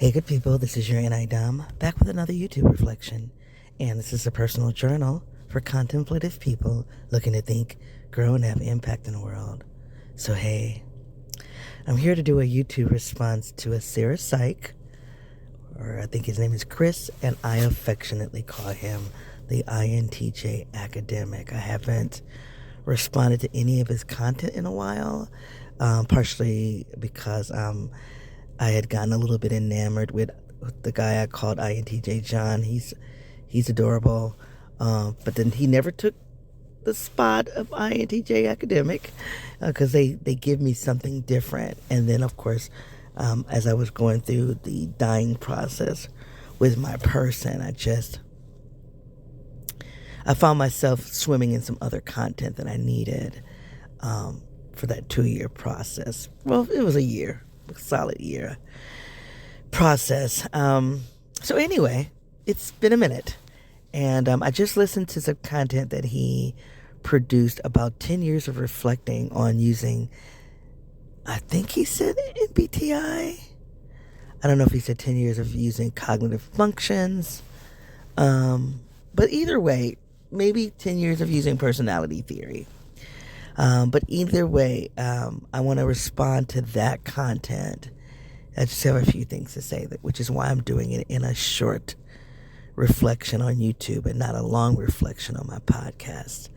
Hey, good people, this is your NI back with another YouTube reflection. And this is a personal journal for contemplative people looking to think, grow, and have impact in the world. So, hey, I'm here to do a YouTube response to Asurapsych, or I think his name is Chris, and I affectionately call him the INTJ academic. I haven't responded to any of his content in a while, partially because I had gotten a little bit enamored with the guy I called INTJ John. He's adorable, but then he never took the spot of INTJ academic because they give me something different. And then, of course, as I was going through the dying process with my person, I found myself swimming in some other content that I needed for that 2-year process. Well, it was a solid year process. So anyway, it's been a minute, and I just listened to some content that he produced about 10 years of reflecting on using, I think he said MBTI. I don't know if he said 10 years of using cognitive functions. But either way, maybe 10 years of using personality theory. But either way, I want to respond to that content. I just have a few things to say, which is why I'm doing it in a short reflection on YouTube and not a long reflection on my podcast.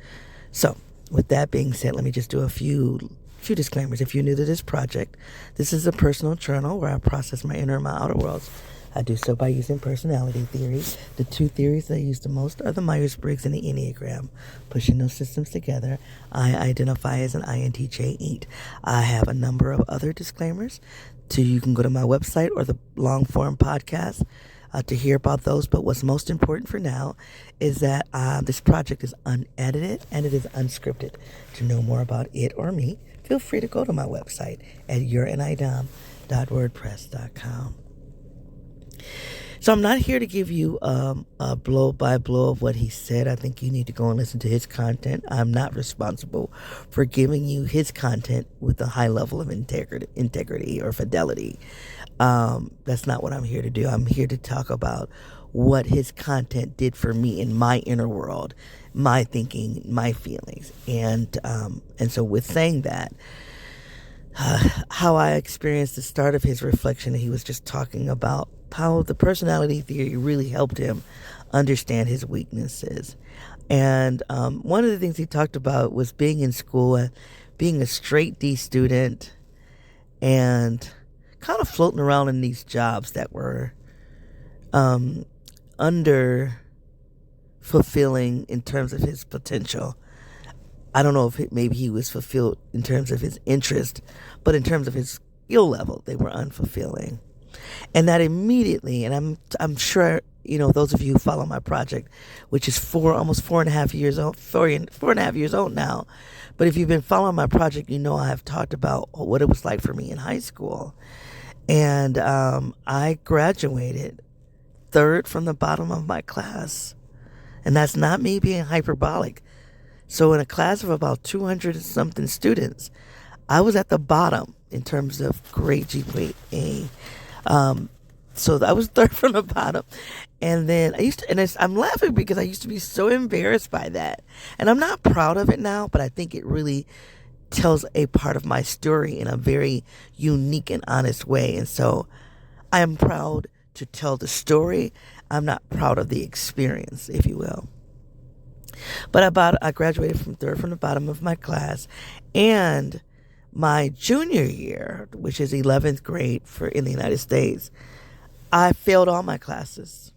So, with that being said, let me just do a few disclaimers. If you're new to this project, this is a personal journal where I process my inner and my outer worlds. I do so by using personality theory. The two theories that I use the most are the Myers-Briggs and the Enneagram. Pushing those systems together, I identify as an INTJ 8. I have a number of other disclaimers. You can go to my website or the long-form podcast to hear about those. But what's most important for now is that this project is unedited and it is unscripted. To know more about it or me, feel free to go to my website at yournidom.wordpress.com. So I'm not here to give you a blow by blow of what he said. I think you need to go and listen to his content. I'm not responsible for giving you his content with a high level of integrity or fidelity. That's not what I'm here to do. I'm here to talk about what his content did for me in my inner world, my thinking, my feelings. And so with saying that, how I experienced the start of his reflection, he was just talking about how the personality theory really helped him understand his weaknesses. And one of the things he talked about was being in school, being a straight D student, and kind of floating around in these jobs that were under fulfilling in terms of his potential. I don't know if maybe he was fulfilled in terms of his interest, but in terms of his skill level, they were unfulfilling. And that immediately, and I'm sure, those of you who follow my project, which is almost 4.5 years old, 4.5 years old now. But if you've been following my project, I have talked about what it was like for me in high school. And I graduated third from the bottom of my class. And that's not me being hyperbolic. So in a class of about 200 and something students, I was at the bottom in terms of grade GPA. So I was third from the bottom. And then I'm laughing because I used to be so embarrassed by that. And I'm not proud of it now, but I think it really tells a part of my story in a very unique and honest way. And so I am proud to tell the story. I'm not proud of the experience, if you will. But I graduated from third from the bottom of my class, and my junior year, which is 11th grade in the United States, I failed all my classes.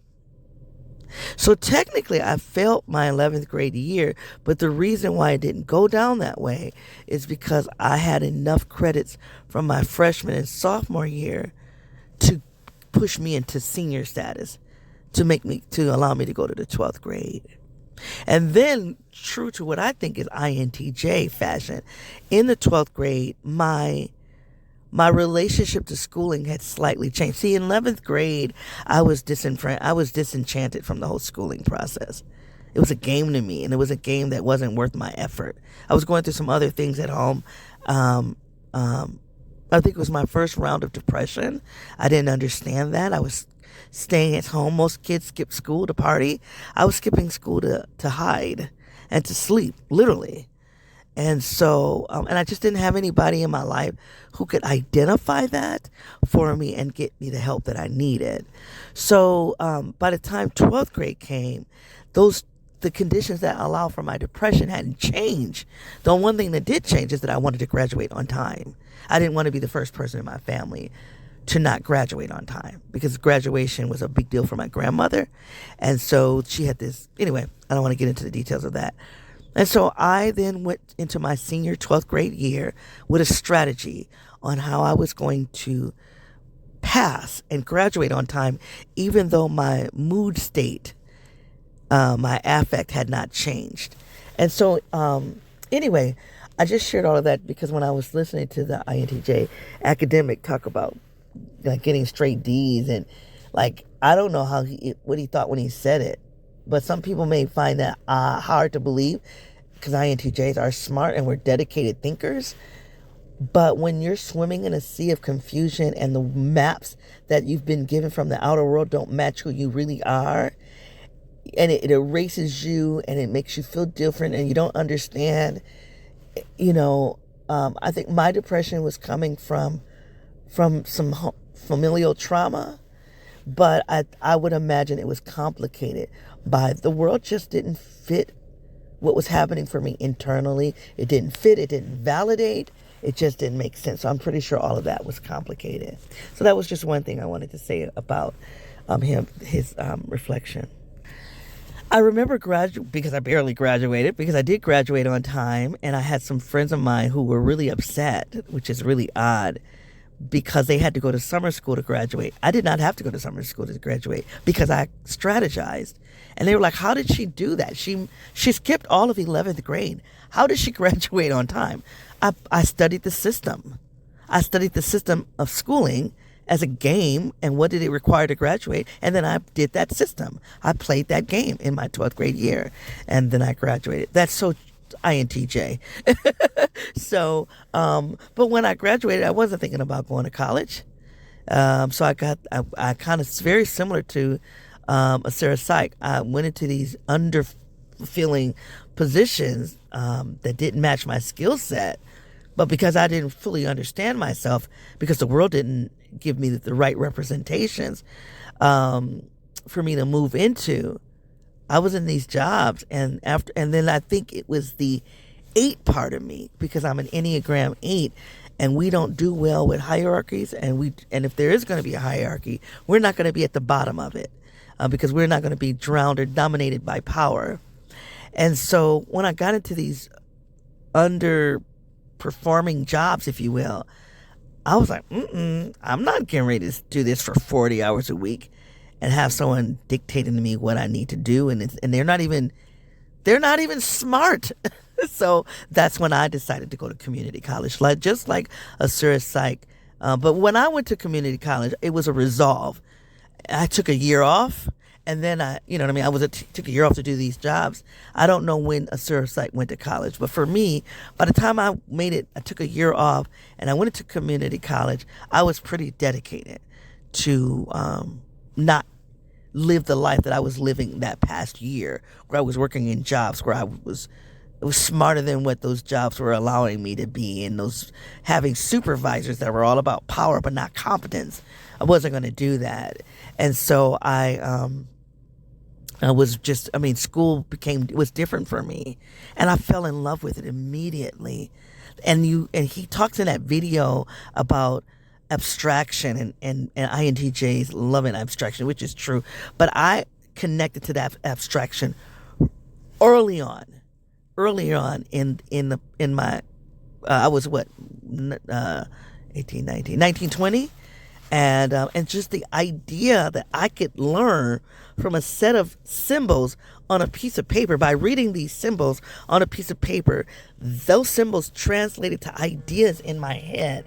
So technically, I failed my 11th grade year, but the reason why it didn't go down that way is because I had enough credits from my freshman and sophomore year to push me into senior status, to allow me to go to the 12th grade. And then, true to what I think is INTJ fashion, in the 12th grade, my relationship to schooling had slightly changed. See, in 11th grade, I was disenchanted from the whole schooling process. It was a game to me, and it was a game that wasn't worth my effort. I was going through some other things at home, I think it was my first round of depression. I didn't understand that. I was staying at home. Most kids skip school to party. I was skipping school to hide and to sleep, literally. And so, and I just didn't have anybody in my life who could identify that for me and get me the help that I needed. So, by the time 12th grade came, the conditions that allow for my depression hadn't changed. The one thing that did change is that I wanted to graduate on time. I didn't want to be the first person in my family to not graduate on time because graduation was a big deal for my grandmother. And so she had this, anyway, I don't want to get into the details of that. And so I then went into my senior 12th grade year with a strategy on how I was going to pass and graduate on time, even though my mood state, my affect had not changed. And so, anyway, I just shared all of that because when I was listening to the INTJ academic talk about like getting straight D's and like, I don't know what he thought when he said it, but some people may find that hard to believe because INTJs are smart and we're dedicated thinkers. But when you're swimming in a sea of confusion and the maps that you've been given from the outer world don't match who you really are, and it erases you and it makes you feel different and you don't understand, I think my depression was coming from some familial trauma, but I would imagine it was complicated by the world just didn't fit what was happening for me internally. It didn't fit. It didn't validate. It just didn't make sense. So I'm pretty sure all of that was complicated. So that was just one thing I wanted to say about his reflection. I remember because I barely graduated, because I did graduate on time, and I had some friends of mine who were really upset, which is really odd, because they had to go to summer school to graduate. I did not have to go to summer school to graduate because I strategized. And they were like, how did she do that? She skipped all of 11th grade. How did she graduate on time? I studied the system. I studied the system of schooling as a game and what did it require to graduate. And then I did that system. I played that game in my 12th grade year. And then I graduated. That's so INTJ. So, but when I graduated, I wasn't thinking about going to college. So I kind of, very similar to Asurapsych, I went into these underfilling positions that didn't match my skill set. But because I didn't fully understand myself, because the world didn't give me the right representations for me to move into, I was in these jobs, and then I think it was the 8 part of me, because I'm an Enneagram 8, and we don't do well with hierarchies, and if there is going to be a hierarchy, we're not going to be at the bottom of it, because we're not going to be drowned or dominated by power. And so when I got into these underperforming jobs, if you will, I was like, I'm not getting ready to do this for 40 hours a week and have someone dictating to me what I need to do, and they're not even smart. So that's when I decided to go to community college, just like Asurapsych. But when I went to community college, it was a resolve. I took a year off, and then I took a year off to do these jobs. I don't know when Asurapsych went to college, but for me, by the time I made it, I took a year off, and I went into community college. I was pretty dedicated to not live the life that I was living that past year, where I was working in jobs where it was smarter than what those jobs were allowing me to be, and those having supervisors that were all about power but not competence. I wasn't going to do that. And so I school was different for me, and I fell in love with it immediately. And he talks in that video about abstraction and INTJs loving abstraction, which is true. But I connected to that abstraction early on in my I was 1920, and just the idea that I could learn from a set of symbols on a piece of paper. By reading these symbols on a piece of paper, those symbols translated to ideas in my head.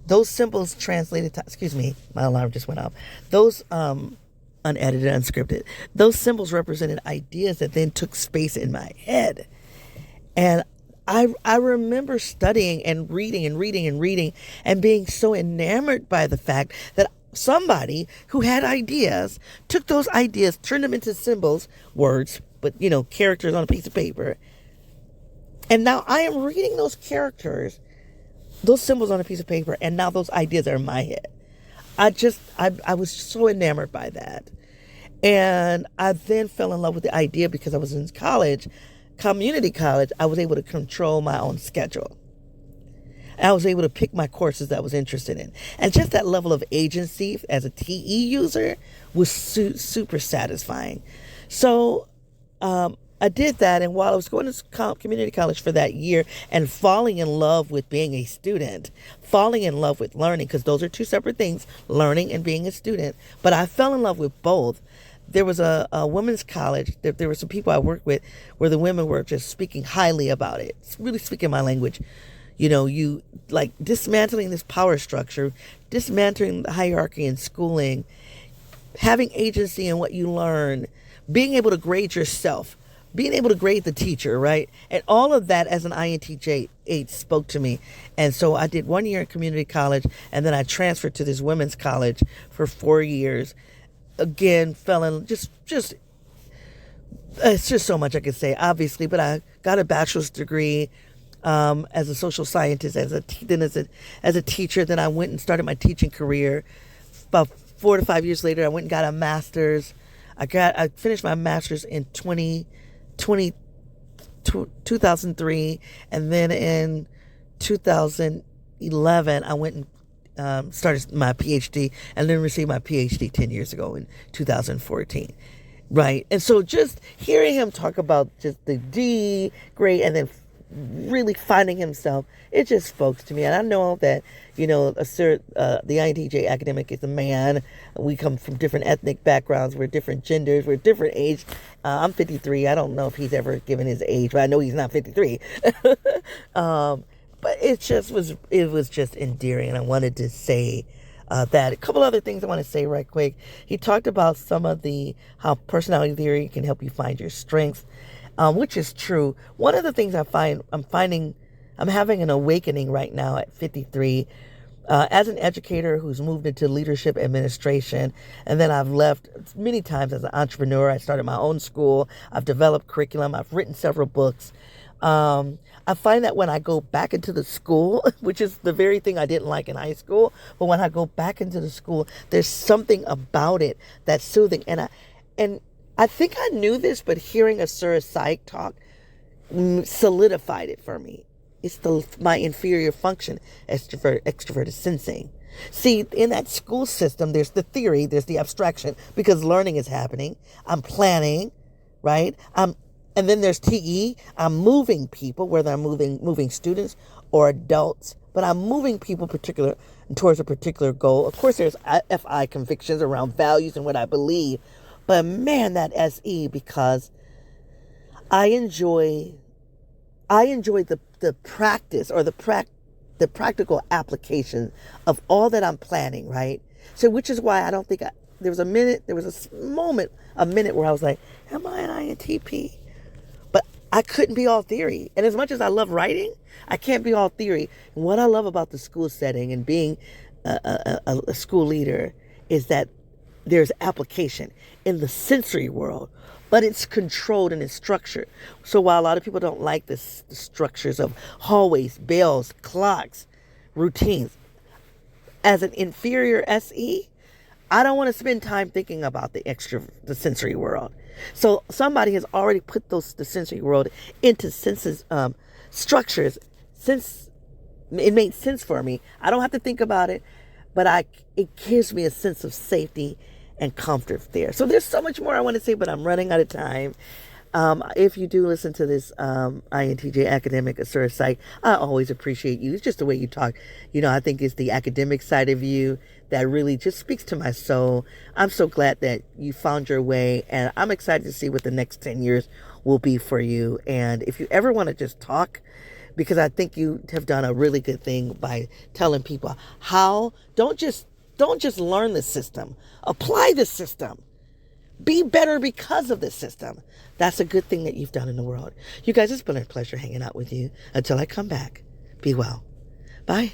Those symbols translated to, excuse me, my alarm just went off. Those unedited, unscripted, those symbols represented ideas that then took space in my head. And I remember studying and reading and reading and reading and being so enamored by the fact that somebody who had ideas took those ideas, turned them into symbols, words, but characters on a piece of paper. And now I am reading those characters, those symbols on a piece of paper, and now those ideas are in my head. I was so enamored by that. And I then fell in love with the idea because I was in college, community college. I was able to control my own schedule. I was able to pick my courses that I was interested in. And just that level of agency as a TE user was super satisfying. So I did that. And while I was going to community college for that year and falling in love with being a student, falling in love with learning, because those are two separate things, learning and being a student. But I fell in love with both. There was a women's college. There were some people I worked with where the women were just speaking highly about it, really speaking my language. You like dismantling this power structure, dismantling the hierarchy in schooling, having agency in what you learn, being able to grade yourself, being able to grade the teacher, right? And all of that as an INTJ 8 spoke to me. And so I did 1 year in community college, and then I transferred to this women's college for 4 years. Again, fell in just it's just so much I could say, obviously, but I got a bachelor's degree as a social scientist, as a teacher. Then I went and started my teaching career. About 4 to 5 years later, I went and got a master's. I finished my master's in 2003, and then in 2011, I went and started my PhD, and then received my PhD 10 years ago in 2014. Right. And so just hearing him talk about just the D grade and then really finding himself, it just spoke to me. And I know that, the INTJ academic is a man. We come from different ethnic backgrounds. We're different genders. We're different age. I'm 53. I don't know if he's ever given his age, but I know he's not 53. But it was just endearing. And I wanted to say that. A couple other things I want to say right quick. He talked about some of how personality theory can help you find your strengths, which is true. One of the things I'm having an awakening right now at 53, as an educator who's moved into leadership administration, and then I've left many times as an entrepreneur. I started my own school. I've developed curriculum. I've written several books. I find that when I go back into the school, which is the very thing I didn't like in high school, but when I go back into the school, there's something about it that's soothing. And I think I knew this, but hearing Asurapsych talk solidified it for me. It's my inferior function, extroverted sensing. See, in that school system, there's the theory, there's the abstraction, because learning is happening. I'm planning, right? And then there's TE. I'm moving people, whether I'm moving students or adults, but I'm moving people towards a particular goal. Of course, there's FI convictions around values and what I believe, but man, that SE, because I enjoy the practice or the practical application of all that I'm planning, right? So, which is why I don't think there was a minute where I was like, am I an INTP? But I couldn't be all theory. And as much as I love writing, I can't be all theory. And what I love about the school setting and being a school leader is that there's application in the sensory world, but it's controlled and it's structured. So while a lot of people don't like the structures of hallways, bells, clocks, routines, as an inferior SE, I don't want to spend time thinking about the sensory world. So somebody has already put the sensory world into structures. Since it made sense for me, I don't have to think about it, but it gives me a sense of safety and comfort there. So there's so much more I want to say, but I'm running out of time. If you do listen to this INTJ academic Asurapsych, I always appreciate you. It's just the way you talk. I think it's the academic side of you that really just speaks to my soul. I'm so glad that you found your way, and I'm excited to see what the next 10 years will be for you. And if you ever want to just talk, because I think you have done a really good thing by telling people how, don't just learn the system, apply the system. be better because of this system. That's a good thing that you've done in the world. You guys, it's been a pleasure hanging out with you. Until I come back, be well. Bye.